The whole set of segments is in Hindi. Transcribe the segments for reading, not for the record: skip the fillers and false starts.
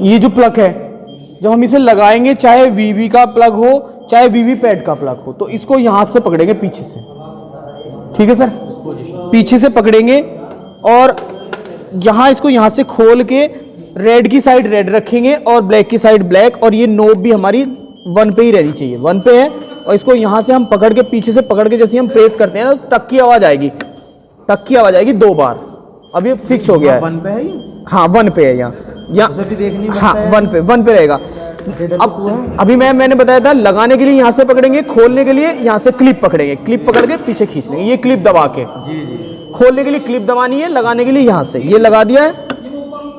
ये जो प्लग है, जब हम इसे लगाएंगे, चाहे वीवी का प्लग हो चाहे वीवी पैड का प्लग हो, तो इसको यहां से पकड़ेंगे पीछे से, ठीक है सर, पीछे से पकड़ेंगे और यहां इसको यहां से खोल के रेड की साइड रेड रखेंगे और ब्लैक की साइड ब्लैक, और ये नोब भी हमारी 1 पे ही रहनी चाहिए, 1 पे है। और इसको यहां से हम पकड़ के पीछे से पकड़ के जैसे हम प्रेस करते हैं ना, तो टक की आवाज आएगी, टक की आवाज आएगी 2 बार। अब ये फिक्स हो गया है। 1 पे है ये? हाँ 1 पे है यहाँ, हाँ 1 पे रहेगा। अब अभी मैंने बताया था, लगाने के लिए यहाँ से पकड़ेंगे, खोलने के लिए यहाँ से क्लिप पकड़ेंगे, क्लिप पकड़ के पीछे खींच लेंगे, ये क्लिप दबा के। खोलने के लिए क्लिप दबानी है, लगाने के लिए यहाँ से ये लगा दिया है,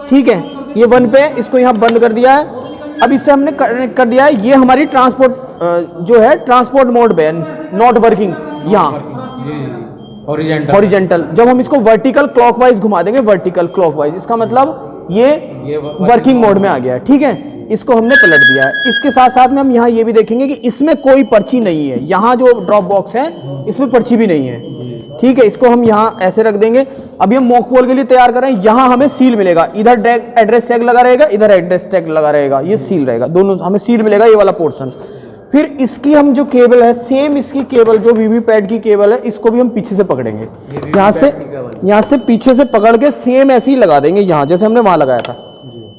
ठीक है। ये 1 पे, इसको यहाँ बंद कर दिया है। अब इससे हमने कनेक्ट कर दिया है। ये हमारी ट्रांसपोर्ट जो है ट्रांसपोर्ट मोड पे, नॉट वर्किंग यहाँ हॉरिजेंटल। जब हम इसको वर्टिकल क्लॉकवाइज घुमा देंगे, वर्टिकल क्लॉकवाइज, इसका मतलब ये वर्किंग मोड में आ गया है, ठीक है। इसको हमने पलट दिया है। इसके साथ साथ में हम यहाँ ये भी देखेंगे कि इसमें कोई पर्ची नहीं है, यहाँ जो ड्रॉप बॉक्स है इसमें पर्ची भी नहीं है, ठीक है। इसको हम यहाँ ऐसे रख देंगे। अभी हम मॉक पोल के लिए तैयार कर रहे हैं, यहाँ हमें सील मिलेगा, इधर एड्रेस टैग लगा रहेगा, इधर एड्रेस टैग लगा रहेगा, ये सील रहेगा, दोनों हमें सील मिलेगा, ये वाला पोर्शन। फिर इसकी हम जो केबल है, सेम इसकी केबल जो वीवी पैड की केबल है, इसको भी हम पीछे से पकड़ेंगे, यहाँ से पीछे से पकड़ के सेम ऐसे ही लगा देंगे, यहाँ जैसे हमने वहां लगाया था।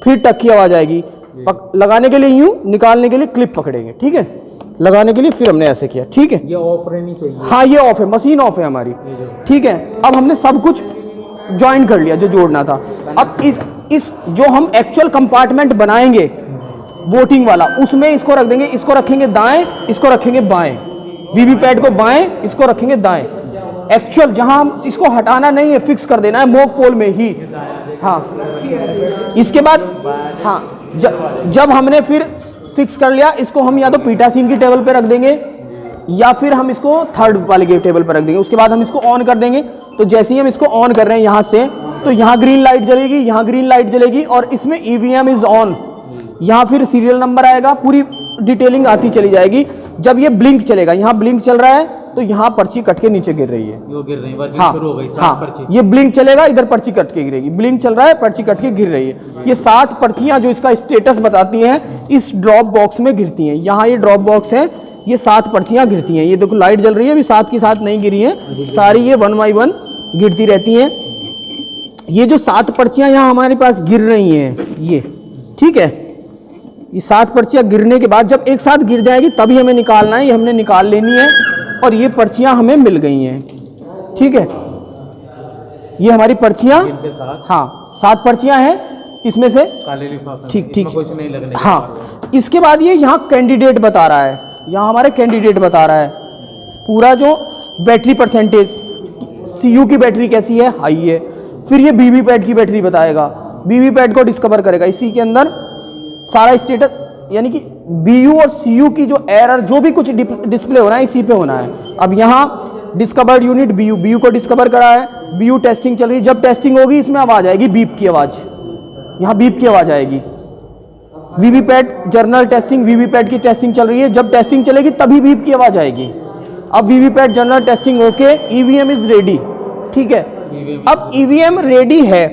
फिर टक की आवाज आएगी, लगाने के लिए यूं, निकालने के लिए क्लिप पकड़ेंगे, ठीक है। लगाने के लिए फिर हमने ऐसे किया, ठीक है। ये ऑफ रहनी चाहिए। हाँ ये ऑफ है, मशीन ऑफ है हमारी, ठीक है। अब हमने सब कुछ ज्वाइन कर लिया जो जोड़ना था। अब इस जो हम एक्चुअल कंपार्टमेंट बनाएंगे वोटिंग वाला, उसमें इसको रख देंगे, इसको रखेंगे दाएं, इसको रखेंगे बाएं, वीवी पैड को बाएं, इसको रखेंगे दाएं। एक्चुअल जहां हम इसको हटाना नहीं है, फिक्स कर देना है मॉक पोल में ही। हाँ इसके बाद हाँ जब हमने फिर फिक्स कर लिया, इसको हम या तो पीटासीन की टेबल पे रख देंगे या फिर हम इसको थर्ड वाले के टेबल पे रख देंगे। उसके बाद हम इसको ऑन कर देंगे। तो जैसे ही हम इसको ऑन कर रहे हैं यहाँ से, तो यहाँ ग्रीन लाइट जलेगी, यहाँ ग्रीन लाइट जलेगी और इसमें ईवीएम इज ऑन, यहाँ फिर सीरियल नंबर आएगा, पूरी डिटेलिंग आती चली जाएगी। जब ये ब्लिंक चलेगा, यहाँ ब्लिंक चल रहा है तो यहाँ पर्ची कट के नीचे गिर रही है, हाँ, शुरू हो गई, हाँ, ये ब्लिंक चलेगा, इधर पर्ची कट के गिरेगी, ब्लिंक चल रहा है, पर्ची कट के गिर रही है। ये 7 पर्चियां जो इसका स्टेटस बताती हैं इस ड्रॉप बॉक्स में गिरती हैं। यहाँ ये ड्रॉप बॉक्स है, ये 7 पर्चियां गिरती हैं। ये देखो लाइट जल रही है, अभी 7 की 7 नहीं गिरी है, सारी ये 1 बाई 1 गिरती रहती हैं। ये जो 7 पर्चियां यहाँ हमारे पास गिर रही हैं, ये ठीक है, ये 7 पर्चियां गिरने के बाद जब एक साथ गिर जाएगी तभी हमें निकालना है, ये हमने निकाल लेनी है। और ये पर्चियां हमें मिल गई हैं, ठीक है। ये हमारी पर्चियां, हाँ 7 पर्चियां हैं, इसमें से ठीक, हाँ। इसके बाद ये यहाँ कैंडिडेट बता रहा है, यहाँ हमारे कैंडिडेट बता रहा है पूरा जो बैटरी परसेंटेज, सीयू की बैटरी कैसी है, हाई है। फिर ये वीवी पैड की बैटरी बताएगा, वीवी पैड को डिस्कवर करेगा, इसी के अंदर सारा स्टेटस, यानी कि बीयू और सीयू की जो एरर जो भी कुछ डिस्प्ले हो रहा है इसी पे होना है। अब यहाँ डिस्कवर्ड यूनिट बीयू को डिस्कवर करा है, बीयू टेस्टिंग चल रही है। जब टेस्टिंग होगी इसमें आवाज आएगी, बीप की आवाज, यहाँ बीप की आवाज आएगी। वीवी पैड जर्नल टेस्टिंग, वीवी पैड की टेस्टिंग चल रही है, जब टेस्टिंग चलेगी तभी बीप की आवाज आएगी। अब वीवी पैड जर्नल टेस्टिंग होके ईवीएम इज रेडी, ठीक है। अब ईवीएम रेडी है,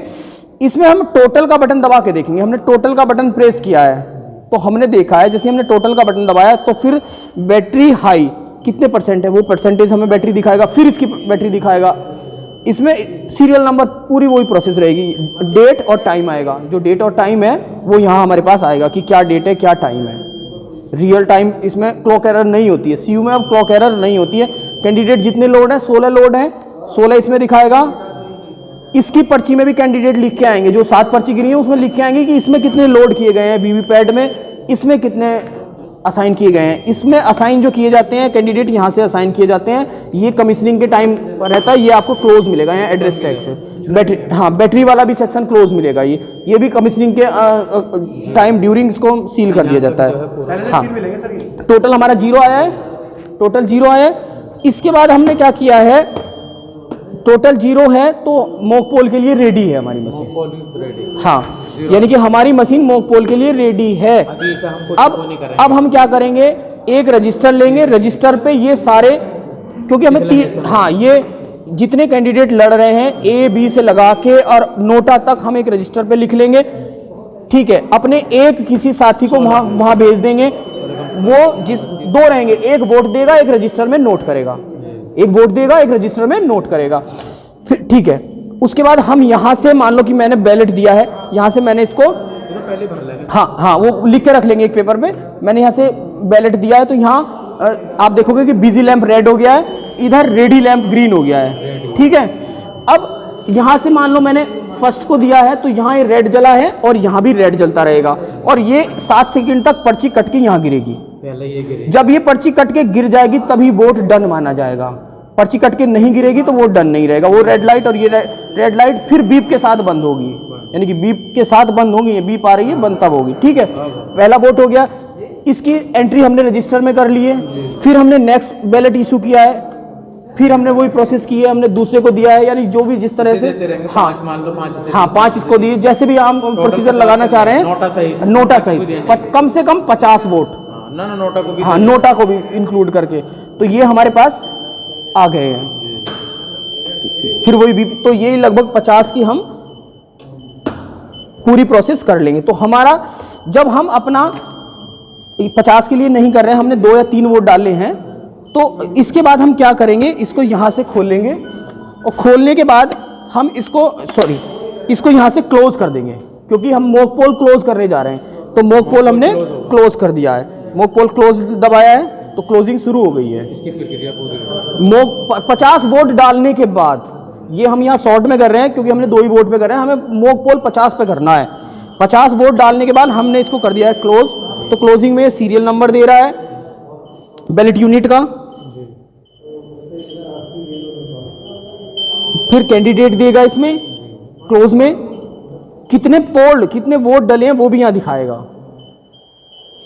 इसमें हम टोटल का बटन दबा के देखेंगे। हमने टोटल का बटन प्रेस किया है तो हमने देखा है, जैसे हमने टोटल का बटन दबाया तो फिर बैटरी हाई कितने परसेंट है वो परसेंटेज हमें बैटरी दिखाएगा, फिर इसकी बैटरी दिखाएगा। इसमें सीरियल नंबर पूरी वही प्रोसेस रहेगी, डेट और टाइम आएगा। जो डेट और टाइम है वो यहाँ हमारे पास आएगा कि क्या डेट है क्या टाइम है। रियल टाइम इसमें क्लॉक एरर नहीं होती है, सीयू में अब क्लॉक एरर नहीं होती है। कैंडिडेट जितने लोड है 16 लोड है, 16 इसमें दिखाएगा। इसकी पर्ची में भी कैंडिडेट लिख के आएंगे, जो 7 पर्ची गिरी है उसमें लिख के आएंगे कि इसमें कितने लोड किए गए हैं वीवी पैड में, इसमें कितने असाइन किए गए हैं। इसमें असाइन जो किए जाते हैं कैंडिडेट यहाँ से असाइन किए जाते हैं, ये कमीशनिंग के टाइम रहता है, ये आपको क्लोज मिलेगा यहाँ एड्रेस टैग से। बैटरी, हाँ बैटरी वाला भी सेक्शन क्लोज मिलेगा, ये भी कमीशनिंग के टाइम ड्यूरिंग इसको सील कर दिया जाता है। हाँ टोटल हमारा 0 आया है, टोटल 0 आया है। इसके बाद हमने क्या किया है, टोटल 0 है तो मॉक पोल के लिए रेडी है हमारी मशीन, हाँ यानी कि हमारी मशीन मॉक पोल के लिए रेडी है। अब हम क्या करेंगे, एक रजिस्टर लेंगे, रजिस्टर पे ये सारे, क्योंकि हमें हाँ ये जितने कैंडिडेट लड़ रहे हैं A B से लगा के और नोटा तक हम एक रजिस्टर पे लिख लेंगे। ठीक है, अपने एक किसी साथी को वहां भेज देंगे, वो जिस दो रहेंगे, एक वोट देगा, एक रजिस्टर में नोट करेगा, एक वोट देगा, एक रजिस्टर में नोट करेगा। फिर ठीक है, उसके बाद हम यहां से मान लो कि मैंने बैलेट दिया है, यहां से मैंने इसको पहले भर लेंगे, हाँ वो लिख के रख लेंगे एक पेपर पे। मैंने यहाँ से बैलेट दिया है, तो यहाँ आप देखोगे कि बिजी लैंप रेड हो गया है, इधर रेडी लैंप ग्रीन हो गया है, ठीक है। अब यहाँ से मान लो मैंने फर्स्ट को दिया है, तो यहाँ ये रेड जला है और यहाँ भी रेड जलता रहेगा, और ये 7 सेकंड तक पर्ची कट के यहाँ गिरेगी। पहले ये गिरेगी, जब ये पर्ची कट के गिर जाएगी तभी वोट डन माना जाएगा। पर्ची कट के नहीं गिरेगी तो वो डन नहीं रहेगा। वो रेड लाइट और ये रेड लाइट फिर बीप के साथ बंद होगी, यानी कि बीप के साथ बंद होगी, ये बीप आ रही है बंद तब होगी, ठीक है। पहला वोट हो गया, इसकी एंट्री हमने रजिस्टर में कर ली है। फिर हमने नेक्स्ट बैलेट इशू किया है, फिर हमने वही प्रोसेस की है, हमने दूसरे को दिया है, यानी जो भी जिस तरह से, हाँ मान लो 5 इसको दिए, जैसे भी हम प्रोसीजर लगाना चाह रहे हैं, नोटा सहित कम से कम 50 वोट, नोटा को भी, हाँ नोटा को भी इंक्लूड करके, तो ये हमारे पास आ गए हैं। फिर वही भी, तो ये लगभग 50 की हम पूरी प्रोसेस कर लेंगे। तो हमारा जब हम अपना 50 के लिए नहीं कर रहे हैं, हमने 2 या 3 वोट डाले हैं, तो इसके बाद हम क्या करेंगे, इसको यहां से खोल लेंगे, और खोलने के बाद हम इसको यहां से क्लोज कर देंगे, क्योंकि हम मॉक पोल क्लोज करने जा रहे हैं। तो मॉक पोल हमने क्लोज कर दिया है, मॉक पोल क्लोज दबाया है, तो क्लोजिंग शुरू हो गई है। इसकी प्रक्रिया पूरी मॉक 50 वोट डालने के बाद, ये हम यहाँ शॉर्ट में कर रहे हैं क्योंकि हमने 2 ही वोट पे कर रहे हैं, हमें मॉक पोल 50 पे करना है। 50 वोट डालने के बाद हमने इसको कर दिया है क्लोज। तो क्लोजिंग में सीरियल नंबर दे रहा है बैलेट यूनिट का, फिर कैंडिडेट देगा इसमें क्लोज में, कितने पोल कितने वोट डले हैं वो भी यहां दिखाएगा।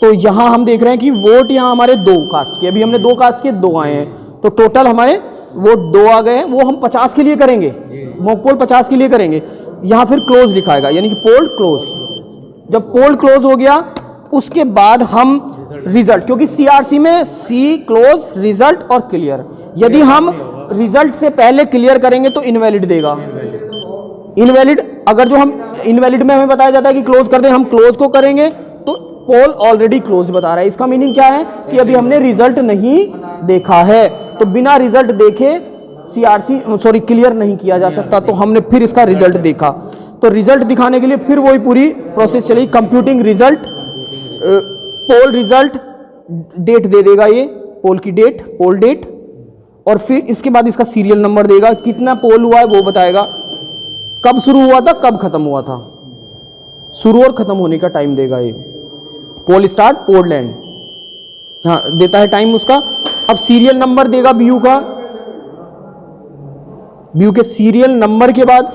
तो यहां हम देख रहे हैं कि वोट यहां हमारे 2 कास्ट के, अभी हमने 2 कास्ट के 2 आए हैं, तो टोटल हमारे वोट 2 आ गए हैं। वो हम 50 के लिए करेंगे, मॉक पोल 50 के लिए करेंगे। यहां फिर क्लोज दिखाएगा, यानी कि पोल क्लोज। जब पोल क्लोज हो गया उसके बाद हम रिजल्ट, क्योंकि सीआरसी में सी क्लोज रिजल्ट और क्लियर, यदि हम रिजल्ट से पहले क्लियर करेंगे तो इनवैलिड देगा। इनवैलिड, अगर जो हम इनवैलिड में हमें बताया जाता है कि क्लोज कर दें, हम क्लोज को करेंगे तो पोल ऑलरेडी क्लोज बता रहा है। इसका मीनिंग क्या है कि अभी हमने रिजल्ट नहीं देखा है, तो बिना रिजल्ट देखे सीआरसी क्लियर नहीं किया जा सकता। तो हमने फिर इसका रिजल्ट देखा, तो रिजल्ट दिखाने के लिए फिर वही पूरी प्रोसेस चली, computing result, poll result, date दे देगा, ये पोल की डेट, पोल डेट, और फिर इसके बाद इसका सीरियल नंबर देगा, कितना पोल हुआ है वो बताएगा, कब शुरू हुआ था कब खत्म हुआ था, शुरू और खत्म होने का टाइम देगा ये, पोल स्टार्ट पोल लैंड, हाँ देता है टाइम उसका। अब सीरियल नंबर देगा बीयू का, बीयू के सीरियल नंबर के बाद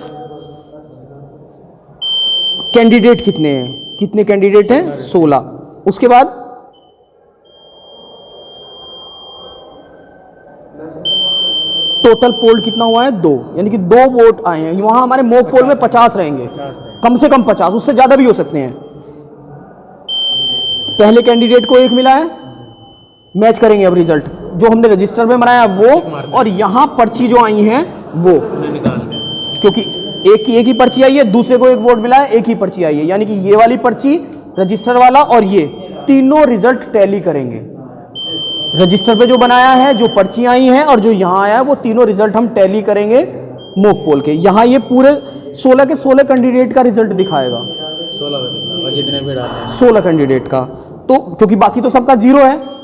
कैंडिडेट कितने हैं, कितने कैंडिडेट हैं 16। उसके बाद टोटल पोल कितना हुआ है 2, यानी कि 2 वोट आए हैं। वहां हमारे मॉक पोल में 50 रहेंगे, कम से कम 50, उससे ज्यादा भी हो सकते हैं। पहले कैंडिडेट को 1 मिला है, मैच करेंगे अब रिजल्ट जो हमने रजिस्टर में बनाया वो, और यहां पर्ची जो आई हैं वो, क्योंकि एक ही पर्ची आई है, दूसरे को 1 वोट मिला है, एक ही पर्ची आई है, यानी कि ये वाली पर्ची, रजिस्टर वाला और ये तीनों रिजल्ट टैली करेंगे। रजिस्टर पे जो बनाया है, जो पर्ची आई हैं और जो यहां आया है, वो तीनों रिजल्ट हम टैली करेंगे मॉक पोल के। यहां ये पूरे 16 के 16 कैंडिडेट का रिजल्ट दिखाएगा, 16 जितने भी डाले हैं 16 कैंडिडेट का, तो क्योंकि बाकी तो सबका 0 है।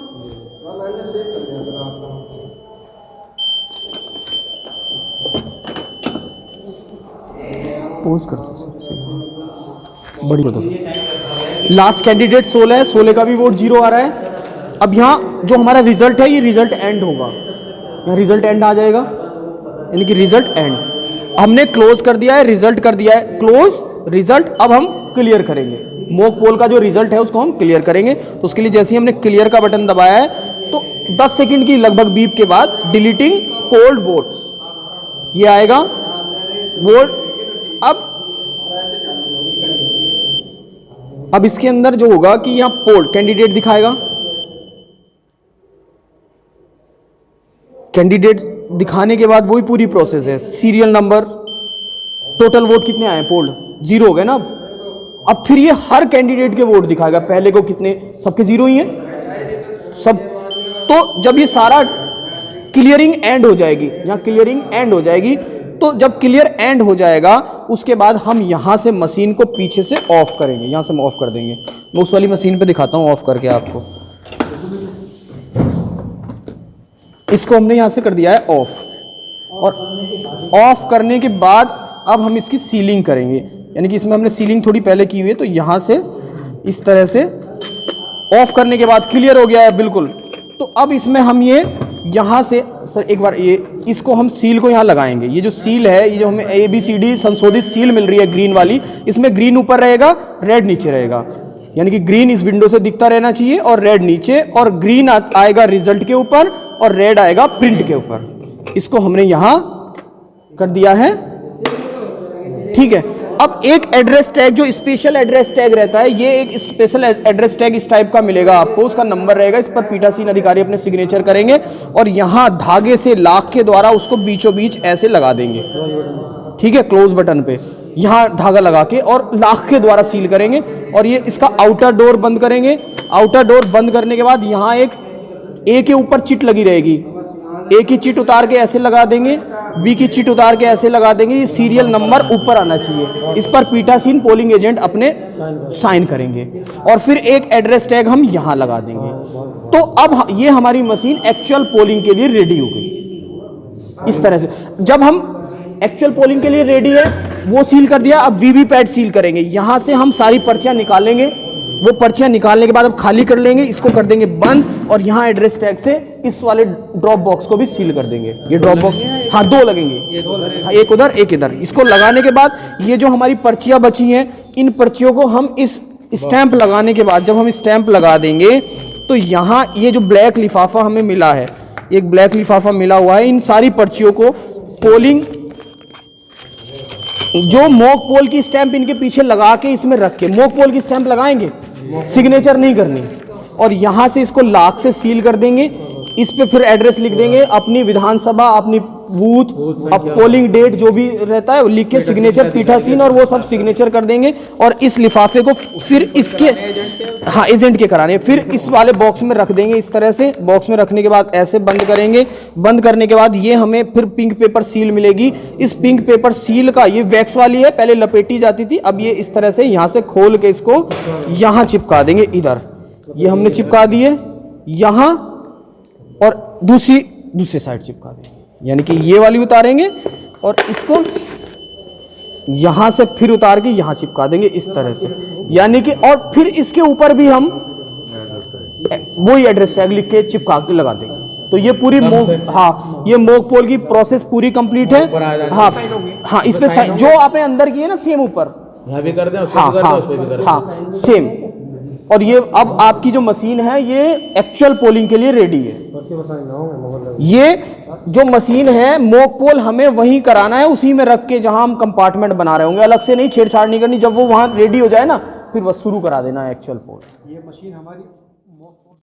पोज कर दो, बड़ी बता। लास्ट कैंडिडेट 16 है, 16 का भी वोट 0 आ रहा है। अब यहाँ जो हमारा रिजल्ट है, ये रिजल्ट एंड होगा, यहाँ रिजल्ट एंड आ जाएगा, यानी कि रिजल्ट एंड। हमने क्लोज कर दिया है, रिजल्ट कर दिया है क्लोज रिजल्ट। अब हम क्लियर करेंगे मॉक पोल का जो रिजल्ट है उसको हम क्लियर करेंगे। तो उसके लिए जैसे ही हमने क्लियर का बटन दबाया है, तो 10 सेकंड की लगभग बीप के बाद डिलीटिंग पोल्ड वोट्स ये आएगा वोट। अब इसके अंदर जो होगा कि यहां पोल कैंडिडेट दिखाएगा, कैंडिडेट दिखाने के बाद वही पूरी प्रोसेस है, सीरियल नंबर, टोटल वोट कितने आए पोल्ड 0 हो गए ना। अब अब फिर ये हर कैंडिडेट के वोट दिखाएगा, पहले को कितने, सबके 0 ही है सब। तो जब ये सारा क्लियरिंग एंड हो जाएगी, यहाँ क्लियरिंग एंड हो जाएगी, तो जब क्लियर एंड हो जाएगा उसके बाद हम यहां से मशीन को पीछे से ऑफ करेंगे, यहां से हम ऑफ कर देंगे। मैं उस वाली मशीन पे दिखाता हूं ऑफ करके आपको। इसको हमने यहां से कर दिया है ऑफ, और ऑफ करने के बाद अब हम इसकी सीलिंग करेंगे, यानी कि इसमें हमने सीलिंग थोड़ी पहले की हुई है, तो यहां से इस तरह से ऑफ करने के बाद क्लियर हो गया है बिल्कुल। तो अब इसमें हम ये यहाँ से सर एक बार ये इसको हम सील को यहाँ लगाएंगे। ये जो सील है, ये जो हमें ABCD संशोधित सील मिल रही है ग्रीन वाली, इसमें ग्रीन ऊपर रहेगा, रेड नीचे रहेगा, यानी कि ग्रीन इस विंडो से दिखता रहना चाहिए और रेड नीचे, और ग्रीन आएगा रिजल्ट के ऊपर और रेड आएगा प्रिंट के ऊपर। इसको हमने यहाँ कर दिया है, ठीक है। अब एक एड्रेस टैग जो स्पेशल एड्रेस टैग रहता है, ये एक स्पेशल एड्रेस टैग इस टाइप का मिलेगा आपको, उसका नंबर रहेगा, इस पर पीठासीन अधिकारी अपने सिग्नेचर करेंगे और यहाँ धागे से लाख के द्वारा उसको बीचों बीच ऐसे लगा देंगे, ठीक है, क्लोज बटन पे यहाँ धागा लगा के और लाख के द्वारा सील करेंगे। और ये इसका आउटर डोर बंद करेंगे। आउटर डोर बंद करने के बाद यहाँ एक ए के ऊपर चिट लगी रहेगी, ए की चिट उतार के ऐसे लगा देंगे, बी की चिट उतार के ऐसे लगा देंगे, ये सीरियल नंबर ऊपर आना चाहिए, इस पर पीठासीन पोलिंग एजेंट अपने साइन करेंगे और फिर एक एड्रेस टैग हम यहां लगा देंगे। तो अब ये हमारी मशीन एक्चुअल पोलिंग के लिए रेडी हो गई। इस तरह से जब हम एक्चुअल पोलिंग के लिए रेडी है, वो सील कर दिया। अब वीवीपैट सील करेंगे, यहां से हम सारी पर्चियां निकालेंगे, वो पर्चियां निकालने के बाद अब खाली कर लेंगे, इसको कर देंगे बंद और यहाँ एड्रेस टैग से इस वाले ड्रॉप बॉक्स को भी सील कर देंगे। ये ड्रॉप बॉक्स, हाँ 2 लगेंगे, हाँ, एक उधर एक इधर। इसको लगाने के बाद ये जो हमारी पर्चियां बची हैं, इन पर्चियों को हम इस स्टैंप लगाने के बाद, जब हम स्टैंप लगा देंगे तो यहाँ ये जो ब्लैक लिफाफा हमें मिला है, एक ब्लैक लिफाफा मिला हुआ है, इन सारी पर्चियों को पोलिंग जो मॉक पोल की स्टैंप इनके पीछे लगा के इसमें रख के, मॉक पोल की स्टैंप लगाएंगे, सिग्नेचर नहीं करनी, और यहां से इसको लाख से सील कर देंगे। इस पे फिर एड्रेस लिख देंगे, अपनी विधानसभा, अपनी बूथ, अब पोलिंग डेट जो भी रहता है लिख के सिग्नेचर पीठासीन और वो सब सिग्नेचर कर देंगे। और इस लिफाफे को फिर इसके, हाँ एजेंट के कराने, फिर इस वाले बॉक्स में रख देंगे। इस तरह से बॉक्स में रखने के बाद ऐसे बंद करेंगे। बंद करने के बाद ये हमें फिर पिंक पेपर सील मिलेगी। इस पिंक पेपर सील का, ये वैक्स वाली है, पहले लपेटी जाती थी, अब ये इस तरह से यहाँ से खोल के इसको यहाँ चिपका देंगे। इधर ये हमने चिपका दिए यहाँ, और दूसरी साइड चिपका देंगे, यानी कि ये वाली उतारेंगे और इसको यहां से फिर उतार के यहां चिपका देंगे इस तरह से, यानी कि, और फिर इसके ऊपर भी हम वही एड्रेस टैग लिख के चिपका के लगा देंगे। तो ये पूरी हाँ, ये मॉक पोल की प्रोसेस पूरी कंप्लीट है। हाँ हाँ, इस पे जो आपने अंदर की है ना, सेम ऊपर भी कर दें, हाँ सेम। और ये अब आपकी जो मशीन है ये एक्चुअल पोलिंग के लिए रेडी है। ये जो मशीन है मॉक पोल हमें वहीं कराना है, उसी में रख के जहां हम कंपार्टमेंट बना रहे होंगे, अलग से नहीं, छेड़छाड़ नहीं करनी। जब वो वहां रेडी हो जाए ना, फिर बस शुरू करा देना है एक्चुअल पोल। ये मशीन हमारी